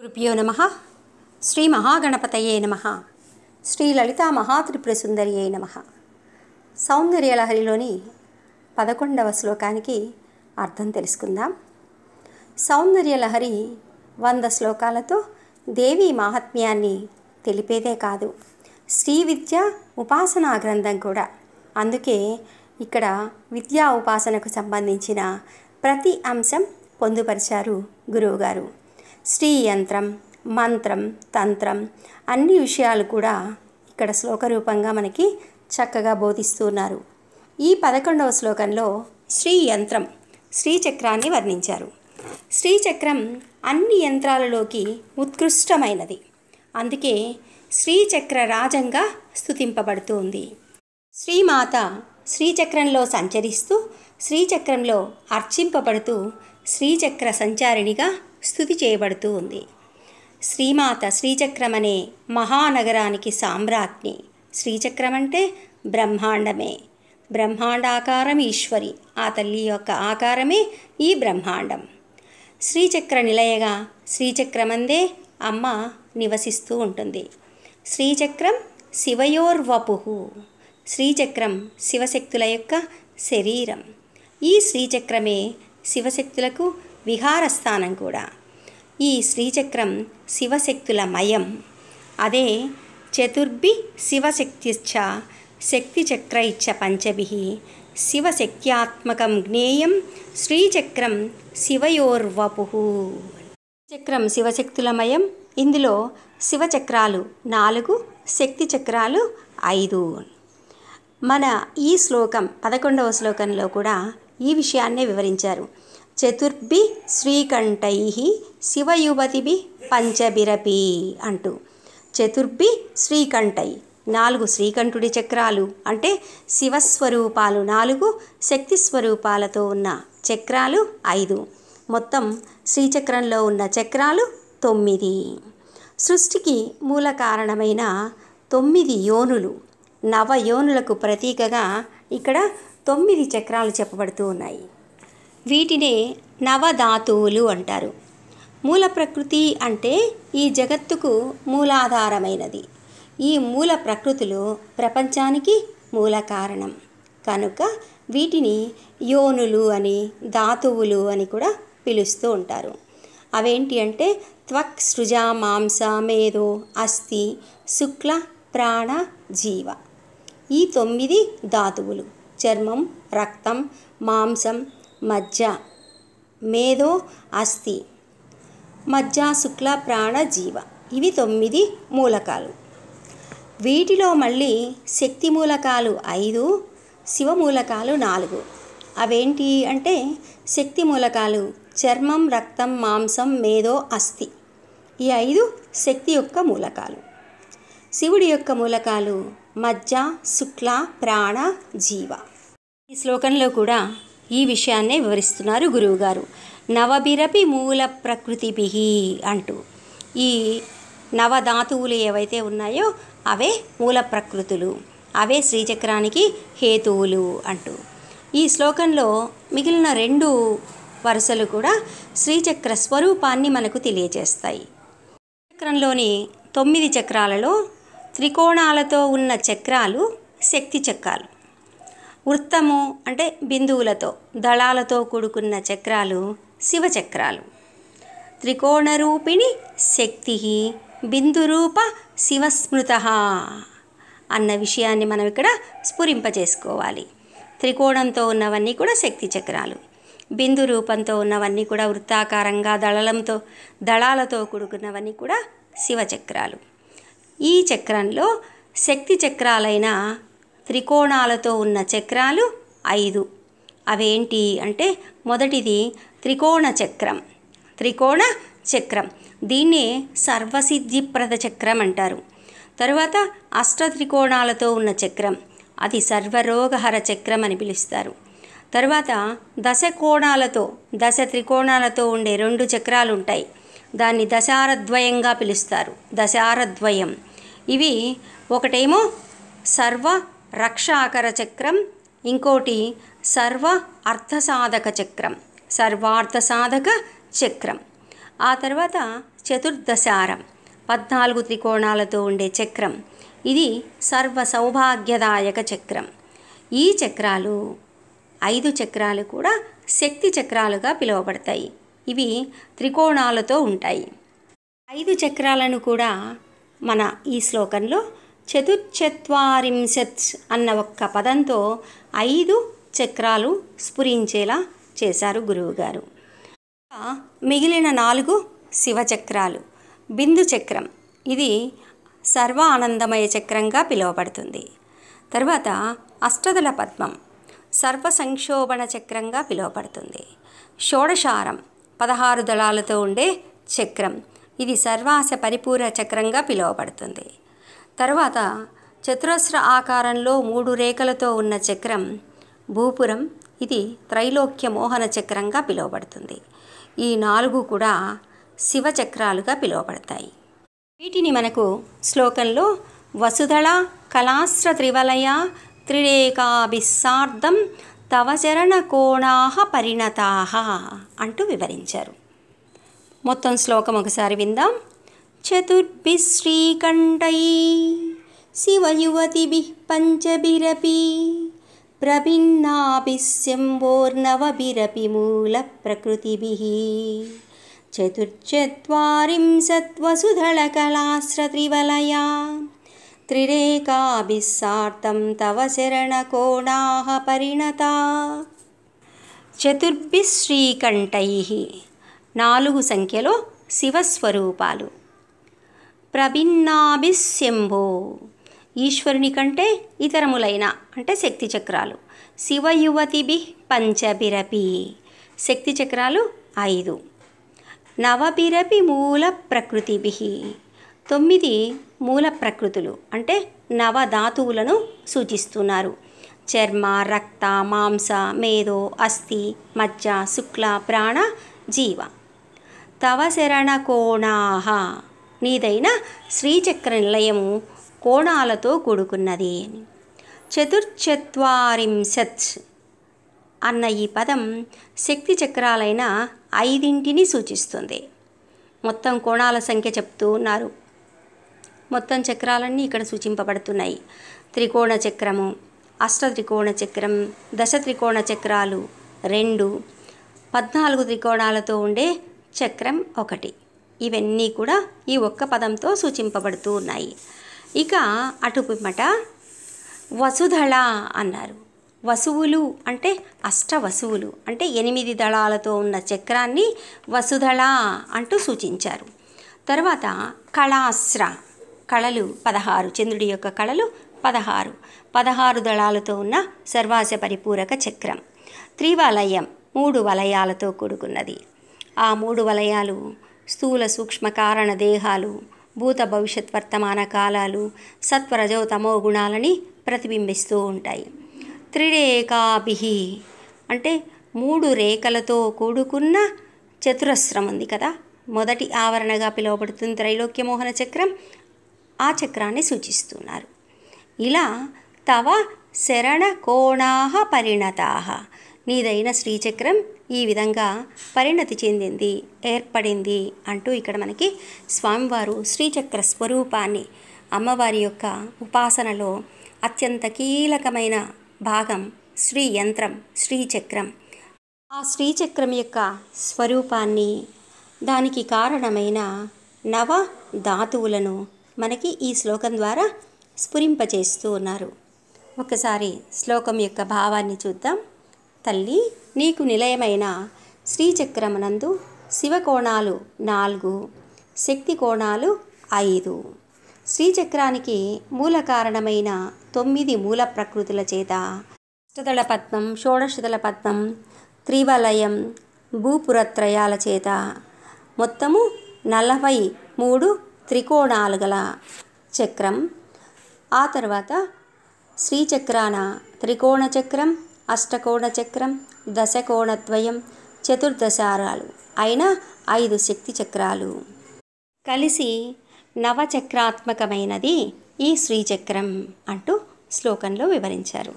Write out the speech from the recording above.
గురుభ్యో నమః. శ్రీ మహాగణపతయే నమః. శ్రీ లలితా మహాత్రిపురసుందరియే నమః. సౌందర్యలహరిలోని 11వ శ్లోకానికి అర్థం తెలుసుకుందాం. సౌందర్యలహరి 100 శ్లోకాలతో దేవీ మాహాత్మ్యాన్ని తెలిపేదే కాదు, శ్రీ విద్య ఉపాసనా గ్రంథం కూడా. అందుకే ఇక్కడ విద్యా ఉపాసనకు సంబంధించిన ప్రతి అంశం పొందుపరిచారు గురువుగారు. శ్రీ యంత్రం, మంత్రం, తంత్రం అన్ని విషయాలు కూడా ఇక్కడ శ్లోక రూపంగా మనకి చక్కగా బోధిస్తున్నారు. ఈ 11వ శ్లోకంలో శ్రీ యంత్రం, శ్రీచక్రాన్ని వర్ణించారు. శ్రీచక్రం అన్ని యంత్రాలలోకి ఉత్కృష్టమైనది. అందుకే శ్రీచక్ర రాజంగా స్తుతింపబడుతుంది. శ్రీమాత శ్రీచక్రంలో సంచరిస్తూ శ్రీచక్రంలో అర్చింపబడుతూ శ్రీచక్ర సంచారిణిగా స్తుతి చేయబడుతూ ఉంది. శ్రీమాత శ్రీచక్రం అనే మహానగరానికి సామ్రాజ్ఞి. శ్రీచక్రం అంటే బ్రహ్మాండమే, బ్రహ్మాండాకారం ఈశ్వరి. ఆ తల్లి యొక్క ఆకారమే ఈ బ్రహ్మాండం. శ్రీచక్ర నిలయగా శ్రీచక్రమందే అమ్మ నివసిస్తూ ఉంటుంది. శ్రీచక్రం శివయోర్వపుః. శ్రీచక్రం శివశక్తుల యొక్క శరీరం. ఈ శ్రీచక్రమే శివశక్తులకు విహారస్థానం కూడా. ఈ శ్రీచక్రం శివశక్తుల మయం. అదే చతుర్భి శివశక్తిశ్చ శక్తిచక్రైశ్చ పంచభిః శివశక్త్యాత్మకం జ్ఞేయం శ్రీచక్రం శివయోర్వపుః. చక్రం శివశక్తులమయం. ఇందులో శివచక్రాలు 4, శక్తి చక్రాలు 5. మన ఈ శ్లోకం 11వ శ్లోకంలో కూడా ఈ విషయాన్నే వివరించారు. చతుర్భి శ్రీకంఠైః శివయువతిభిః పంచభిరపి అంటూ. చతుర్భి శ్రీకంఠై 4 శ్రీకంఠుడి చక్రాలు అంటే శివస్వరూపాలు 4, శక్తి స్వరూపాలతో ఉన్న చక్రాలు 5. మొత్తం శ్రీచక్రంలో ఉన్న చక్రాలు 9. సృష్టికి మూల కారణమైన 9 యోనులు, నవయోనులకు ప్రతీకగా ఇక్కడ 9 చక్రాలు చెప్పబడుతూ ఉన్నాయి. వీటినే నవధాతువులు అంటారు. మూల ప్రకృతి అంటే ఈ జగత్తుకు మూలాధారమైనది. ఈ మూల ప్రకృతులు ప్రపంచానికి మూల కారణం కనుక వీటిని యోనులు అని, ధాతువులు అని కూడా పిలుస్తూ ఉంటారు. అవేంటి అంటే త్వక్, సృజ, మాంస, మేధో, అస్థి, శుక్ల, ప్రాణ, జీవ. ఈ 9 ధాతువులు చర్మం, రక్తం, మాంసం, మజ్జ, మేధో, అస్థి, మజ్జ, శుక్ల, ప్రాణ, జీవ. ఇవి 9 మూలకాలు. వీటిలో మళ్ళీ శక్తి మూలకాలు 5, శివ మూలకాలు 4. అవేంటి అంటే శక్తి మూలకాలు చర్మం, రక్తం, మాంసం, మేధో, అస్థి. ఈ 5 శక్తి యొక్క మూలకాలు. శివుడి యొక్క మూలకాలు మజ్జ, శుక్ల, ప్రాణ, జీవ. ఈ శ్లోకంలో కూడా ఈ విషయాన్నే వివరిస్తున్నారు గురువుగారు. నవభిరపి మూల ప్రకృతిభిః అంటూ. ఈ నవధాతువులు ఏవైతే ఉన్నాయో అవే మూల ప్రకృతులు, అవే శ్రీచక్రానికి హేతువులు అంటూ. ఈ శ్లోకంలో మిగిలిన 2 వరుసలు కూడా శ్రీచక్ర స్వరూపాన్ని మనకు తెలియజేస్తాయి. చక్రంలోని 9 చక్రాలలో త్రికోణాలతో ఉన్న చక్రాలు శక్తి చక్రాలు. వృత్తము అంటే బిందువులతో, దళాలతో కూడుకున్న చక్రాలు శివచక్రాలు. త్రికోణరూపిణి శక్తి బిందురూప శివస్మృతః అన్న విషయాన్ని మనం ఇక్కడ స్ఫురింపజేసుకోవాలి. త్రికోణంతో ఉన్నవన్నీ కూడా శక్తి చక్రాలు, బిందు రూపంతో ఉన్నవన్నీ కూడా వృత్తాకారంగా దళాలతో కూడుకున్నవన్నీ కూడా శివచక్రాలు. ఈ చక్రంలో శక్తి చక్రాలైన త్రికోణాలతో ఉన్న చక్రాలు 5. అవేంటి అంటే మొదటిది త్రికోణ చక్రం. త్రికోణ చక్రం దీన్నే సర్వసిద్ధిప్రద చక్రం అంటారు. తరువాత అష్టత్రికోణాలతో ఉన్న చక్రం, అది సర్వరోగహర చక్రం అని పిలుస్తారు. తరువాత 10 త్రికోణాలతో ఉండే 2 చక్రాలు ఉంటాయి. దాన్ని దశారద్వయంగా పిలుస్తారు. దశారద్వయం ఇవి ఒకటేమో సర్వ రక్షాకర చక్రం, ఇంకోటి సర్వ అర్థసాధక చక్రం, సర్వార్థ సాధక చక్రం. ఆ తర్వాత చతుర్దశారం 14 త్రికోణాలతో ఉండే చక్రం. ఇది సర్వ సౌభాగ్యదాయక చక్రం. ఈ చక్రాలు 5 చక్రాలు కూడా శక్తి చక్రాలుగా పిలువబడతాయి. ఇవి త్రికోణాలతో ఉంటాయి. 5 చక్రాలను కూడా మన ఈ శ్లోకంలో చతుశ్చత్వారింశత్ అన్న ఒక్క పదంతో 5 చక్రాలు స్ఫురించేలా చేశారు గురువుగారు. మిగిలిన 4 శివచక్రాలు. బిందు చక్రం ఇది సర్వ ఆనందమయ చక్రంగా పిలువబడుతుంది. తర్వాత అష్టదళ పద్మం సర్వ సంక్షోభణ చక్రంగా పిలువబడుతుంది. షోడశారం 16 దళాలతో ఉండే చక్రం. ఇది సర్వాస పరిపూర చక్రంగా పిలువబడుతుంది. తర్వాత చతురస్ర ఆకారంలో 3 రేఖలతో ఉన్న చక్రం భూపురం. ఇది త్రైలోక్య మోహన చక్రంగా పిలువబడుతుంది. ఈ 4 కూడా శివచక్రాలుగా పిలువబడతాయి. వీటిని మనకు శ్లోకంలో వసుధళ కళాస్ర త్రివలయ త్రిరేకాభిస్సార్ధం తవ చరణ కోణాహ పరిణతాహ అంటూ వివరించారు. మొత్తం శ్లోకం ఒకసారి విందాం. చతుర్భిః శ్రీకంఠైః శివయువతిభిః పంచభిరపి ప్రభిన్నాభిః శంభోర్నవభిరపి మూల ప్రకృతిభిః చతుర్చత్వారింశత్ వసుధళకళాస్ర త్రివలయా త్రిరేకాభిస్సార్ధం తవ చరణ కోణాః పరిణతా. చతుర్భిః శ్రీకంఠైః 4 సంఖ్యలో శివస్వరూపాలు. ప్రభిన్నాభిః శంభో ఈశ్వరుని కంటే ఇతరములైన అంటే శక్తి చక్రాలు. శివయువతిభిః పంచభిరపి శక్తి చక్రాలు 5. నవభిరపి మూల ప్రకృతిభిః 9 మూల ప్రకృతులు అంటే నవధాతువులను సూచిస్తున్నారు. చర్మ, రక్త, మాంస, మేధో, అస్థి, మజ్జ, శుక్ల, ప్రాణ, జీవ. తవ శరణ కోణాహ నీదైన శ్రీచక్ర నిలయము కోణాలతో కూడుకున్నది. చతుర్చత్వారింశత్ అన్న ఈ పదం శక్తి చక్రాలైన 5ని సూచిస్తుంది. మొత్తం కోణాల సంఖ్య చెప్తూ ఉన్నారు. మొత్తం చక్రాలన్నీ ఇక్కడ సూచింపబడుతున్నాయి. త్రికోణ చక్రము, అష్టత్రికోణ చక్రం, దశ త్రికోణ చక్రాలు 2, 14 త్రికోణాలతో ఉండే చక్రం 1. ఇవన్నీ కూడా ఈ ఒక్క పదంతో సూచింపబడుతూ ఉన్నాయి. ఇక అటుపిమ్మట వసుధళ అన్నారు. వసువులు అంటే అష్టవసువులు అంటే 8 దళాలతో ఉన్న చక్రాన్ని వసుధళ అంటూ సూచించారు. తర్వాత కళాస్ర కళలు 16 చంద్రుడి యొక్క కళలు 16 దళాలతో ఉన్న సర్వాస పరిపూరక చక్రం. త్రివలయం 3 వలయాలతో కూడుకున్నది. ఆ 3 వలయాలు స్థూల సూక్ష్మ కారణ దేహాలు, భూత భవిష్యత్ వర్తమాన కాలాలు, సత్వరజో తమో గుణాలని ప్రతిబింబిస్తూ ఉంటాయి. త్రిరేకాభిః అంటే 3 రేఖలతో కూడుకున్న చతురస్రం ఉంది కదా, మొదటి ఆవరణగా పిలువబడుతుంది త్రైలోక్య మోహన చక్రం. ఆ చక్రాన్ని సూచిస్తున్నారు. ఇలా తవ శరణ కోణాహ పరిణతాహ నీదైన శ్రీచక్రం ఈ విధంగా పరిణతి చెందింది, ఏర్పడింది అంటూ ఇక్కడ మనకి స్వామివారు శ్రీచక్ర స్వరూపాన్ని అమ్మవారి యొక్క ఉపాసనలో అత్యంత కీలకమైన భాగం శ్రీ యంత్రం, శ్రీచక్రం. ఆ శ్రీచక్రం యొక్క స్వరూపాన్ని, దానికి కారణమైన నవ ధాతువులను మనకి ఈ శ్లోకం ద్వారా స్ఫురింపచేస్తూ ఉన్నారు. ఒకసారి శ్లోకం యొక్క భావాన్ని చూద్దాం. తల్లి, నీకు నిలయమైన శ్రీచక్రమునందు శివకోణాలు 4, శక్తి కోణాలు 5. శ్రీచక్రానికి మూల కారణమైన 9 మూల ప్రకృతుల చేత అష్టదళ పద్మం, షోడశదళ పద్మం, త్రివలయం, భూపురత్రయాల చేత మొత్తము 43 త్రికోణాలు గల చక్రం. ఆ తర్వాత శ్రీచక్రాన త్రికోణ చక్రం, అష్టకోణ చక్రం, దశకోణద్వయం, చతుర్దశారాలు అయిన 5 శక్తి చక్రాలు కలిసి నవచక్రాత్మకమైనది ఈ శ్రీచక్రం అంటూ శ్లోకంలో వివరించారు.